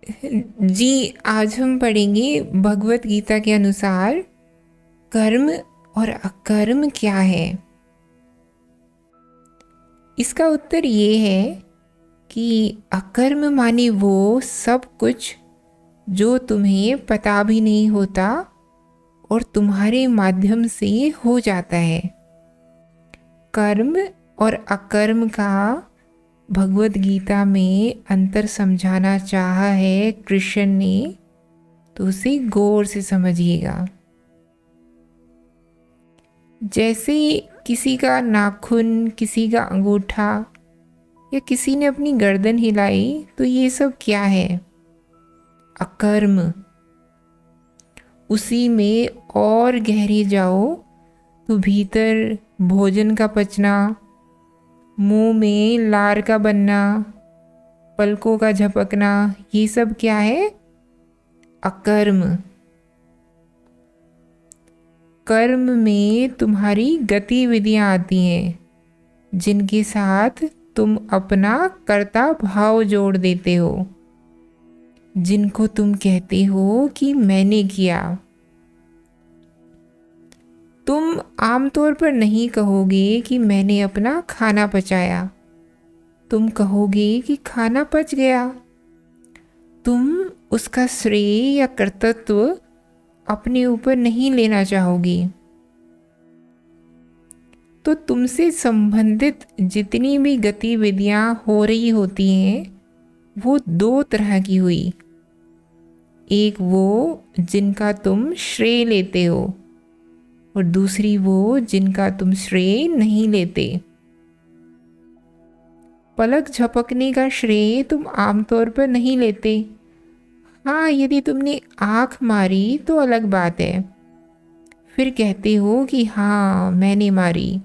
जी, आज हम पढ़ेंगे भगवत गीता के अनुसार कर्म और अकर्म क्या है। इसका उत्तर ये है कि अकर्म माने वो सब कुछ जो तुम्हें पता भी नहीं होता और तुम्हारे माध्यम से हो जाता है। कर्म और अकर्म का भगवत गीता में अंतर समझाना चाहा है कृष्ण ने, तो उसे गौर से समझिएगा। जैसे किसी का नाखून, किसी का अंगूठा या किसी ने अपनी गर्दन हिलाई, तो ये सब क्या है? अकर्म। उसी में और गहरे जाओ तो भीतर भोजन का पचना, मुंह में लार का बनना, पलकों का झपकना, ये सब क्या है? अकर्म। कर्म में तुम्हारी गतिविधियां आती हैं जिनके साथ तुम अपना कर्ता भाव जोड़ देते हो, जिनको तुम कहते हो कि मैंने किया। तुम आमतौर पर नहीं कहोगे कि मैंने अपना खाना पचाया, तुम कहोगे कि खाना पच गया। तुम उसका श्रेय या कर्तृत्व अपने ऊपर नहीं लेना चाहोगी। तो तुमसे संबंधित जितनी भी गतिविधियां हो रही होती हैं वो दो तरह की हुई। एक वो जिनका तुम श्रेय लेते हो और दूसरी वो जिनका तुम श्रेय नहीं लेते। पलक झपकने का श्रेय तुम आमतौर पर नहीं लेते। हाँ, यदि तुमने आँख मारी तो अलग बात है, फिर कहते हो कि हाँ मैंने मारी।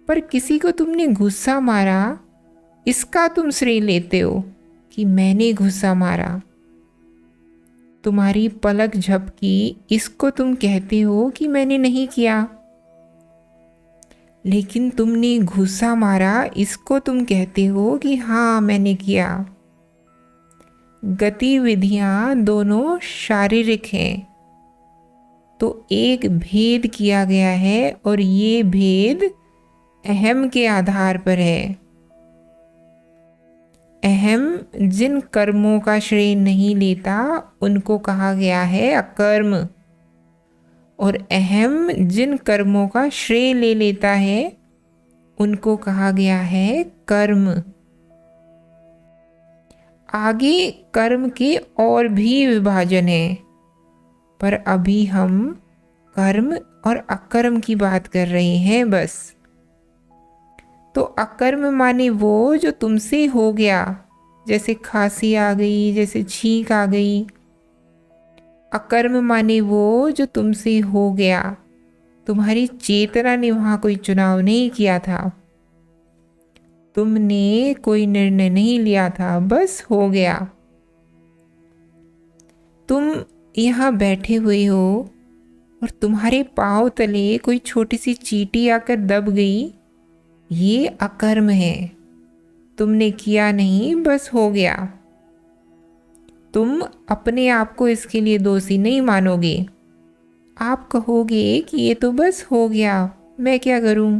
पर किसी को तुमने गुस्सा मारा, इसका तुम श्रेय लेते हो कि मैंने गुस्सा मारा। तुम्हारी पलक झपकी, इसको तुम कहते हो कि मैंने नहीं किया। लेकिन तुमने गुस्सा मारा, इसको तुम कहते हो कि हाँ मैंने किया। गतिविधियां दोनों शारीरिक हैं, तो एक भेद किया गया है और ये भेद अहम के आधार पर है। अहम जिन कर्मों का श्रेय नहीं लेता उनको कहा गया है अकर्म, और अहम जिन कर्मों का श्रेय ले लेता है उनको कहा गया है कर्म। आगे कर्म के और भी विभाजन हैं, पर अभी हम कर्म और अकर्म की बात कर रहे हैं बस। तो अकर्म माने वो जो तुमसे हो गया, जैसे खांसी आ गई, जैसे छींक आ गई। अकर्म माने वो जो तुमसे हो गया, तुम्हारी चेतना ने वहां कोई चुनाव नहीं किया था, तुमने कोई निर्णय नहीं लिया था, बस हो गया। तुम यहाँ बैठे हुए हो और तुम्हारे पांव तले कोई छोटी सी चींटी आकर दब गई, ये अकर्म है। तुमने किया नहीं, बस हो गया। तुम अपने आप को इसके लिए दोषी नहीं मानोगे। आप कहोगे कि ये तो बस हो गया, मैं क्या करूं।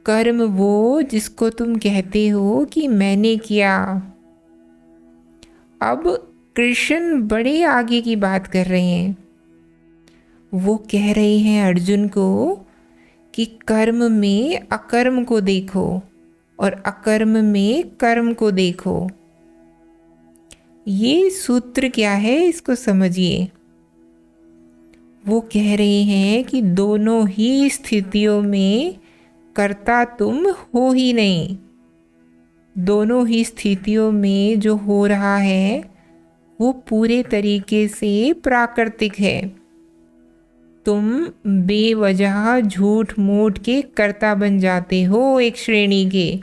कर्म वो जिसको तुम कहते हो कि मैंने किया। अब कृष्ण बड़े आगे की बात कर रहे हैं। वो कह रहे हैं अर्जुन को कि कर्म में अकर्म को देखो और अकर्म में कर्म को देखो। ये सूत्र क्या है, इसको समझिए। वो कह रहे हैं कि दोनों ही स्थितियों में कर्ता तुम हो ही नहीं। दोनों ही स्थितियों में जो हो रहा है वो पूरे तरीके से प्राकृतिक है। तुम बेवजह झूठ मूठ के कर्ता बन जाते हो एक श्रेणी के,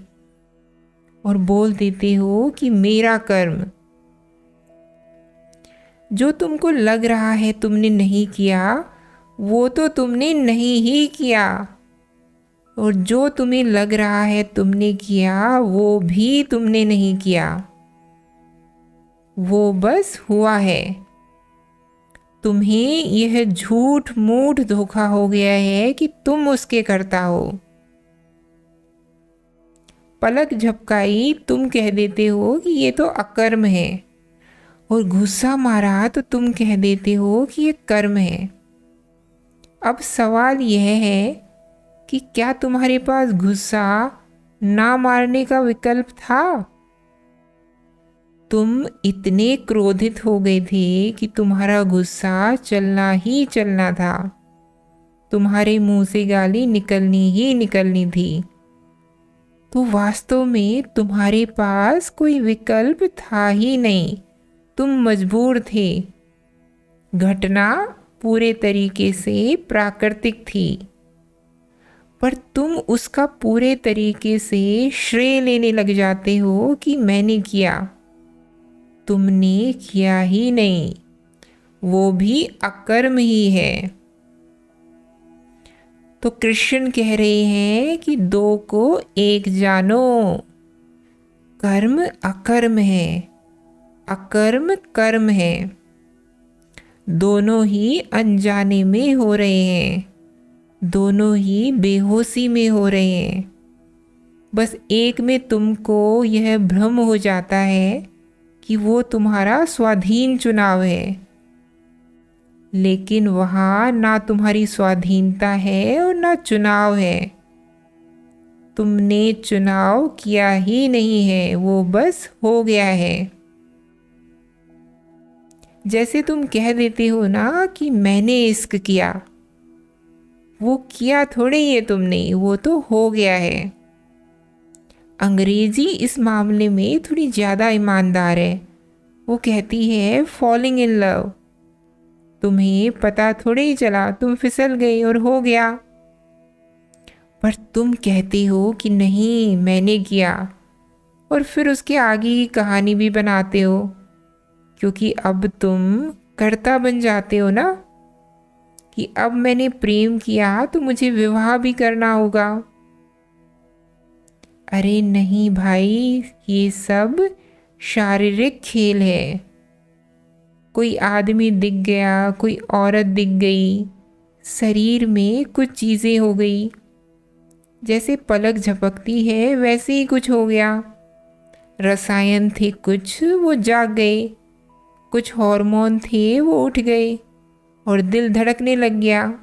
और बोल देते हो कि मेरा कर्म। जो तुमको लग रहा है तुमने नहीं किया, वो तो तुमने नहीं ही किया। और जो तुम्हें लग रहा है तुमने किया, वो भी तुमने नहीं किया, वो बस हुआ है। तुम्हें यह झूठ मूठ धोखा हो गया है कि तुम उसके कर्ता हो। पलक झपकाई तुम कह देते हो कि ये तो अकर्म है, और गुस्सा मारा तो तुम कह देते हो कि ये कर्म है। अब सवाल यह है कि क्या तुम्हारे पास गुस्सा ना मारने का विकल्प था? तुम इतने क्रोधित हो गए थे कि तुम्हारा गुस्सा चलना ही चलना था, तुम्हारे मुंह से गाली निकलनी ही निकलनी थी। तो वास्तव में तुम्हारे पास कोई विकल्प था ही नहीं, तुम मजबूर थे। घटना पूरे तरीके से प्राकृतिक थी, पर तुम उसका पूरे तरीके से श्रेय लेने लग जाते हो कि मैंने किया। तुमने किया ही नहीं, वो भी अकर्म ही है। तो कृष्ण कह रहे हैं कि दो को एक जानो। कर्म अकर्म है, अकर्म कर्म है, दोनों ही अनजाने में हो रहे हैं, दोनों ही बेहोशी में हो रहे हैं। बस एक में तुमको यह भ्रम हो जाता है कि वो तुम्हारा स्वाधीन चुनाव है, लेकिन वहाँ ना तुम्हारी स्वाधीनता है और ना चुनाव है। तुमने चुनाव किया ही नहीं है, वो बस हो गया है। जैसे तुम कह देते हो ना कि मैंने इश्क किया, वो किया थोड़े ही है तुमने, वो तो हो गया है। अंग्रेजी इस मामले में थोड़ी ज़्यादा ईमानदार है। वो कहती है फॉलिंग इन लव। तुम्हें पता थोड़े ही चला, तुम फिसल गई और हो गया। पर तुम कहते हो कि नहीं मैंने किया, और फिर उसके आगे की कहानी भी बनाते हो, क्योंकि अब तुम कर्ता बन जाते हो ना कि अब मैंने प्रेम किया तो मुझे विवाह भी करना होगा। अरे नहीं भाई, ये सब शारीरिक खेल है। कोई आदमी दिख गया, कोई औरत दिख गई, शरीर में कुछ चीज़ें हो गई, जैसे पलक झपकती है वैसे ही कुछ हो गया। रसायन थे कुछ, वो जाग गए, कुछ हार्मोन थे वो उठ गए, और दिल धड़कने लग गया।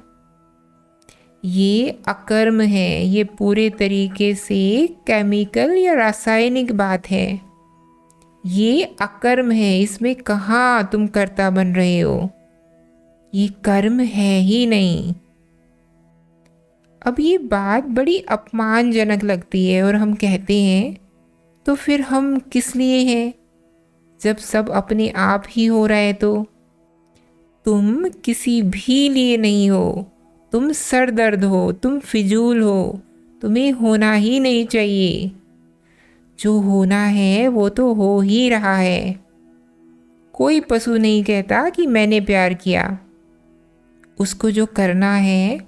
ये अकर्म है, ये पूरे तरीके से केमिकल या रासायनिक बात है। ये अकर्म है, इसमें कहाँ तुम कर्ता बन रहे हो, ये कर्म है ही नहीं। अब ये बात बड़ी अपमानजनक लगती है, और हम कहते हैं तो फिर हम किस लिए हैं जब सब अपने आप ही हो रहा है। तो तुम किसी भी लिए नहीं हो, तुम सरदर्द हो, तुम फिजूल हो, तुम्हें होना ही नहीं चाहिए। जो होना है वो तो हो ही रहा है। कोई पशु नहीं कहता कि मैंने प्यार किया, उसको जो करना है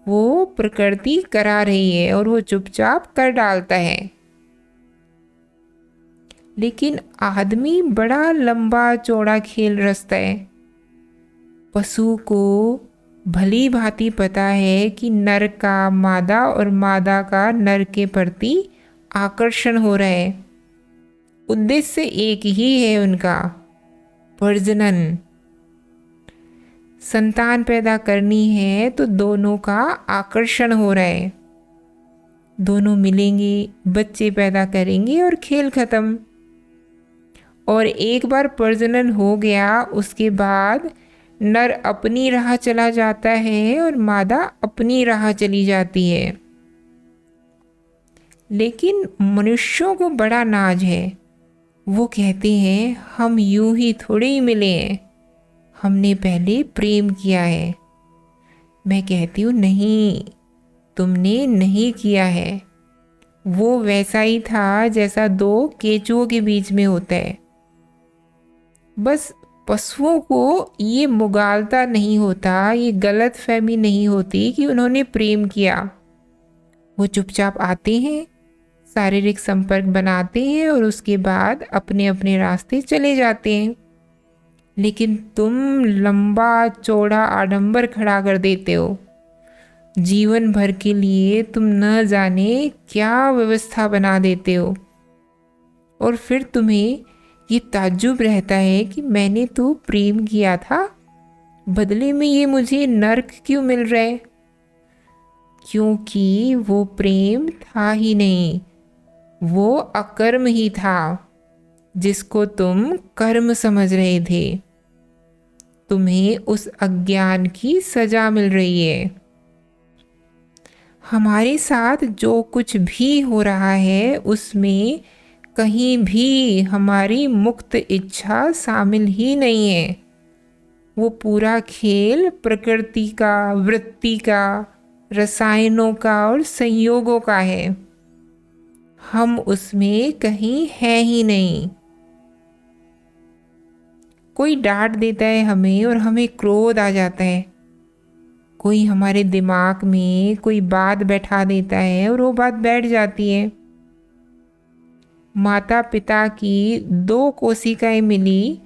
वो प्रकृति करा रही है और वो चुपचाप कर डालता है। लेकिन आदमी बड़ा लंबा चौड़ा खेल रचता है। पशु को भली भांति पता है कि नर का मादा और मादा का नर के प्रति आकर्षण हो रहा है। उद्देश्य एक ही है उनका, प्रजनन। संतान पैदा करनी है तो दोनों का आकर्षण हो रहा है, दोनों मिलेंगे, बच्चे पैदा करेंगे और खेल खत्म। और एक बार प्रजनन हो गया, उसके बाद नर अपनी राह चला जाता है और मादा अपनी राह चली जाती है। लेकिन मनुष्यों को बड़ा नाज है, वो कहते हैं हम यूं ही थोड़े ही मिले हैं, हमने पहले प्रेम किया है। मैं कहती हूँ नहीं, तुमने नहीं किया है। वो वैसा ही था जैसा दो केंचुओं के बीच में होता है। बस पशुओं को ये मुगालता नहीं होता, ये गलत फहमी नहीं होती कि उन्होंने प्रेम किया। वो चुपचाप आते हैं, शारीरिक संपर्क बनाते हैं और उसके बाद अपने अपने रास्ते चले जाते हैं। लेकिन तुम लंबा चौड़ा आडंबर खड़ा कर देते हो। जीवन भर के लिए तुम न जाने क्या व्यवस्था बना देते हो, और फिर तुम्हें ये ताज्जुब रहता है कि मैंने तो प्रेम किया था, बदले में ये मुझे नर्क क्यों मिल रहा है? क्योंकि वो प्रेम था ही नहीं, वो अकर्म ही था, जिसको तुम कर्म समझ रहे थे। तुम्हें उस अज्ञान की सजा मिल रही है। हमारे साथ जो कुछ भी हो रहा है उसमें कहीं भी हमारी मुक्त इच्छा शामिल ही नहीं है। वो पूरा खेल प्रकृति का, वृत्ति का, रसायनों का और संयोगों का है। हम उसमें कहीं है ही नहीं। कोई डांट देता है हमें और हमें क्रोध आ जाता है। कोई हमारे दिमाग में कोई बात बैठा देता है और वो बात बैठ जाती है। माता पिता की 2 कोशिकाएं मिली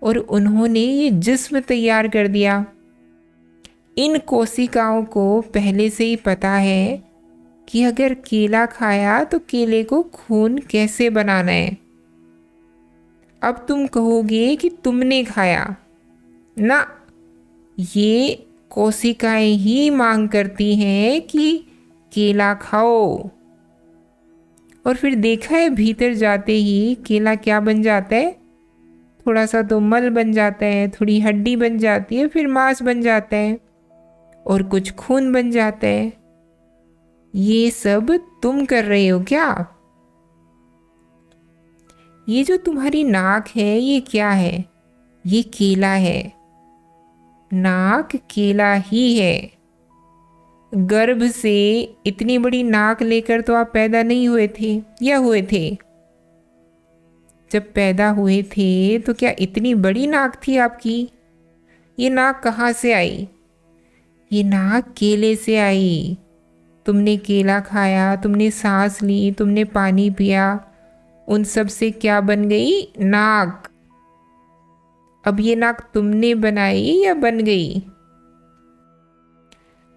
और उन्होंने ये जिस्म तैयार कर दिया। इन कोशिकाओं को पहले से ही पता है कि अगर केला खाया तो केले को खून कैसे बनाना है। अब तुम कहोगे कि तुमने खाया ना, ये कोशिकाएं ही मांग करती हैं कि केला खाओ। और फिर देखा है भीतर जाते ही केला क्या बन जाता है? थोड़ा सा तो मल बन जाता है, थोड़ी हड्डी बन जाती है, फिर मांस बन जाता है और कुछ खून बन जाता है। ये सब तुम कर रहे हो क्या? ये जो तुम्हारी नाक है ये क्या है? ये केला है। नाक केला ही है। गर्भ से इतनी बड़ी नाक लेकर तो आप पैदा नहीं हुए थे, या हुए थे? जब पैदा हुए थे तो क्या इतनी बड़ी नाक थी आपकी? ये नाक कहाँ से आई? ये नाक केले से आई। तुमने केला खाया, तुमने सांस ली, तुमने पानी पिया, उन सब से क्या बन गई? नाक। अब ये नाक तुमने बनाई या बन गई?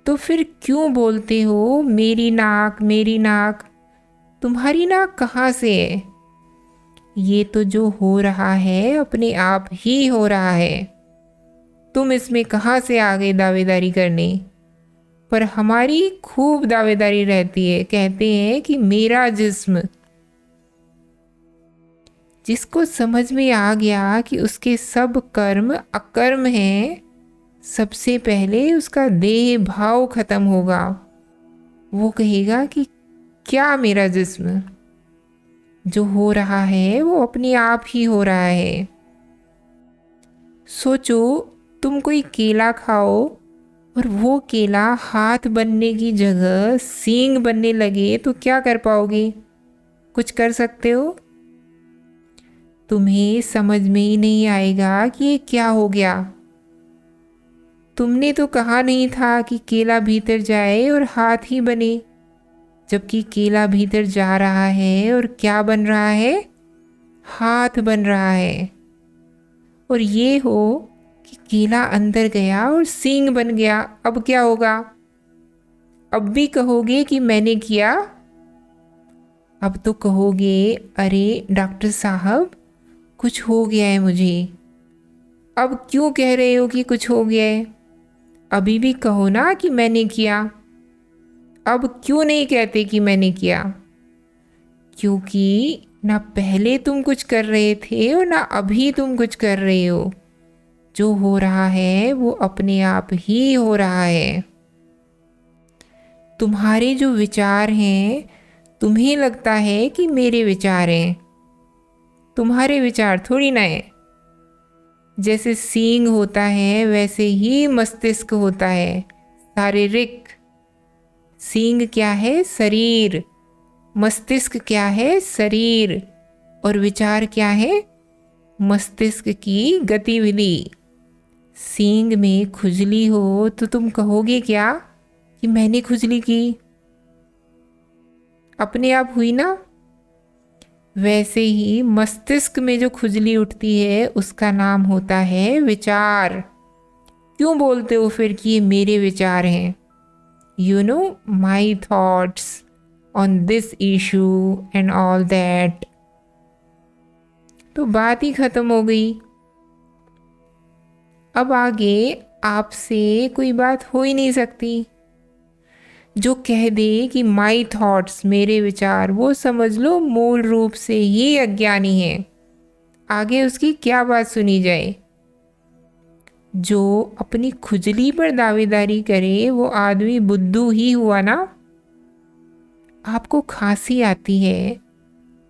तो फिर क्यों बोलते हो मेरी नाक मेरी नाक? तुम्हारी नाक कहाँ से है? ये तो जो हो रहा है अपने आप ही हो रहा है। तुम इसमें कहाँ से आ गए दावेदारी करने? पर हमारी खूब दावेदारी रहती है। कहते हैं कि मेरा जिस्म। जिसको समझ में आ गया कि उसके सब कर्म अकर्म हैं, सबसे पहले उसका देह भाव खत्म होगा। वो कहेगा कि क्या मेरा जिस्म? जो हो रहा है वो अपने आप ही हो रहा है। सोचो तुम कोई केला खाओ और वो केला हाथ बनने की जगह सींग बनने लगे तो क्या कर पाओगे? कुछ कर सकते हो? तुम्हें समझ में ही नहीं आएगा कि ये क्या हो गया। तुमने तो कहा नहीं था कि केला भीतर जाए और हाथ ही बने, जबकि केला भीतर जा रहा है और क्या बन रहा है? हाथ बन रहा है। और ये हो कि केला अंदर गया और सींग बन गया, अब क्या होगा? अब भी कहोगे कि मैंने किया? अब तो कहोगे अरे डॉक्टर साहब कुछ हो गया है मुझे। अब क्यों कह रहे हो कि कुछ हो गया है? अभी भी कहो ना कि मैंने किया। अब क्यों नहीं कहते कि मैंने किया? क्योंकि ना पहले तुम कुछ कर रहे थे और ना अभी तुम कुछ कर रहे हो। जो हो रहा है वो अपने आप ही हो रहा है। तुम्हारे जो विचार हैं, तुम्हें लगता है कि मेरे विचार हैं। तुम्हारे विचार थोड़ी ना है। जैसे सींग होता है वैसे ही मस्तिष्क होता है, शारीरिक। सींग क्या है? शरीर। मस्तिष्क क्या है? शरीर। और विचार क्या है? मस्तिष्क की गतिविधि। सींग में खुजली हो तो तुम कहोगे क्या कि मैंने खुजली की? अपने आप हुई ना। वैसे ही मस्तिष्क में जो खुजली उठती है उसका नाम होता है विचार। क्यों बोलते हो फिर कि ये मेरे विचार हैं? You know, my thoughts on this issue and all that. तो बात ही खत्म हो गई। अब आगे आपसे कोई बात हो ही नहीं सकती। जो कह दे कि माई थॉट्स मेरे विचार, वो समझ लो मूल रूप से ही अज्ञानी है। आगे उसकी क्या बात सुनी जाए। जो अपनी खुजली पर दावेदारी करे वो आदमी बुद्धू ही हुआ ना। आपको खांसी आती है,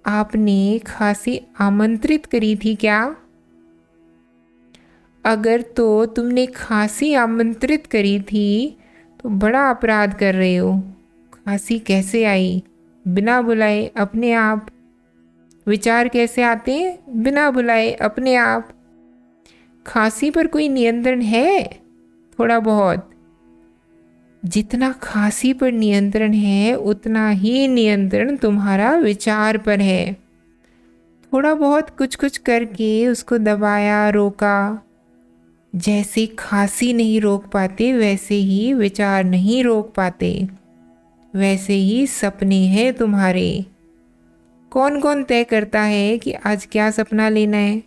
आपने खांसी आमंत्रित करी थी क्या? अगर तो तुमने खांसी आमंत्रित करी थी तो बड़ा अपराध कर रहे हो। खांसी कैसे आई? बिना बुलाए अपने आप। विचार कैसे आते हैं? बिना बुलाए अपने आप। खांसी पर कोई नियंत्रण है? थोड़ा बहुत। जितना खांसी पर नियंत्रण है उतना ही नियंत्रण तुम्हारा विचार पर है। थोड़ा बहुत कुछ कुछ करके उसको दबाया, रोका। जैसे खांसी नहीं रोक पाते वैसे ही विचार नहीं रोक पाते। वैसे ही सपने हैं तुम्हारे। कौन कौन तय करता है कि आज क्या सपना लेना है?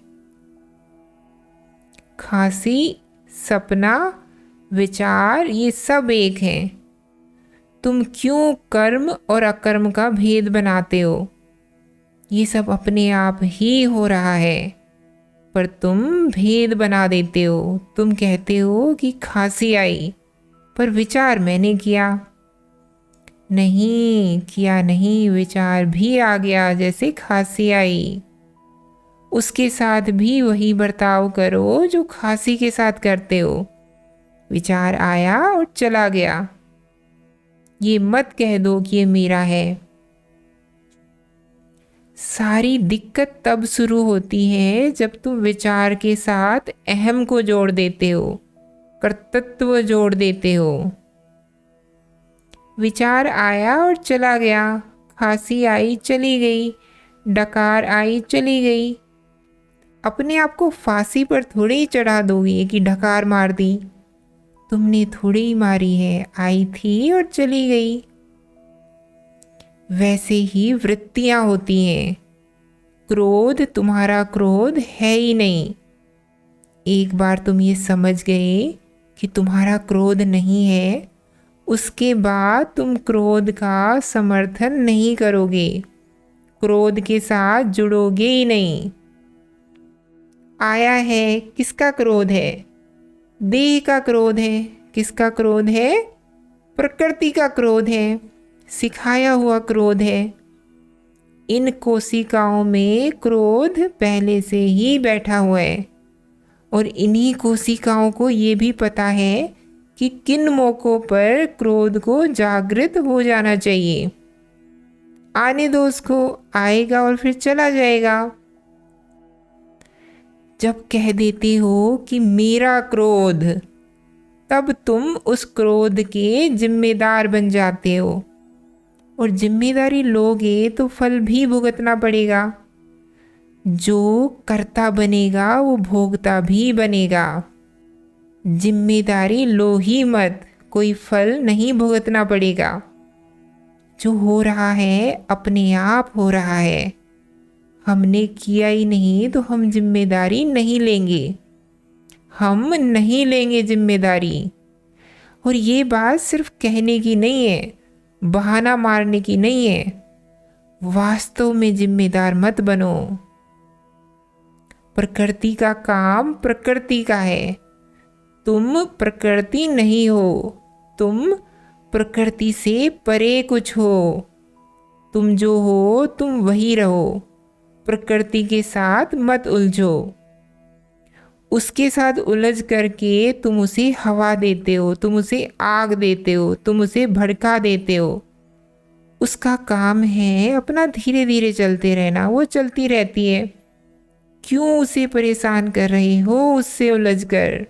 खांसी, सपना, विचार, ये सब एक हैं। तुम क्यों कर्म और अकर्म का भेद बनाते हो? ये सब अपने आप ही हो रहा है, पर तुम भेद बना देते हो। तुम कहते हो कि खांसी आई, पर विचार मैंने किया। नहीं किया, नहीं, विचार भी आ गया। जैसे खांसी आई, उसके साथ भी वही बर्ताव करो जो खांसी के साथ करते हो। विचार आया और चला गया। ये मत कह दो कि ये मेरा है। सारी दिक्कत तब शुरू होती है जब तुम विचार के साथ अहम को जोड़ देते हो, कर्तृत्व जोड़ देते हो। विचार आया और चला गया, खांसी आई चली गई, डकार आई चली गई। अपने आप को फांसी पर थोड़ी ही चढ़ा दोगे कि डकार मार दी। तुमने थोड़ी ही मारी है, आई थी और चली गई। वैसे ही वृत्तियां होती हैं। क्रोध तुम्हारा क्रोध है ही नहीं। एक बार तुम ये समझ गए कि तुम्हारा क्रोध नहीं है, उसके बाद तुम क्रोध का समर्थन नहीं करोगे, क्रोध के साथ जुड़ोगे ही नहीं। आया है, किसका क्रोध है? देह का क्रोध है। किसका क्रोध है? प्रकृति का क्रोध है, सिखाया हुआ क्रोध है। इन कोशिकाओं में क्रोध पहले से ही बैठा हुआ है, और इन्हीं कोशिकाओं को ये भी पता है कि किन मौक़ों पर क्रोध को जागृत हो जाना चाहिए। आने दो उसको, आएगा और फिर चला जाएगा। जब कह देते हो कि मेरा क्रोध, तब तुम उस क्रोध के जिम्मेदार बन जाते हो, और जिम्मेदारी लोगे तो फल भी भुगतना पड़ेगा। जो कर्ता बनेगा वो भोगता भी बनेगा। जिम्मेदारी लो ही मत, कोई फल नहीं भुगतना पड़ेगा। जो हो रहा है अपने आप हो रहा है। हमने किया ही नहीं तो हम जिम्मेदारी नहीं लेंगे। हम नहीं लेंगे जिम्मेदारी। और ये बात सिर्फ कहने की नहीं है, बहाना मारने की नहीं है। वास्तव में जिम्मेदार मत बनो। प्रकृति का काम प्रकृति का है। तुम प्रकृति नहीं हो, तुम प्रकृति से परे कुछ हो। तुम जो हो तुम वही रहो। प्रकृति के साथ मत उलझो। उसके साथ उलझ करके तुम उसे हवा देते हो, तुम उसे आग देते हो, तुम उसे भड़का देते हो। उसका काम है अपना धीरे धीरे चलते रहना, वो चलती रहती है। क्यों उसे परेशान कर रहे हो उससे उलझकर?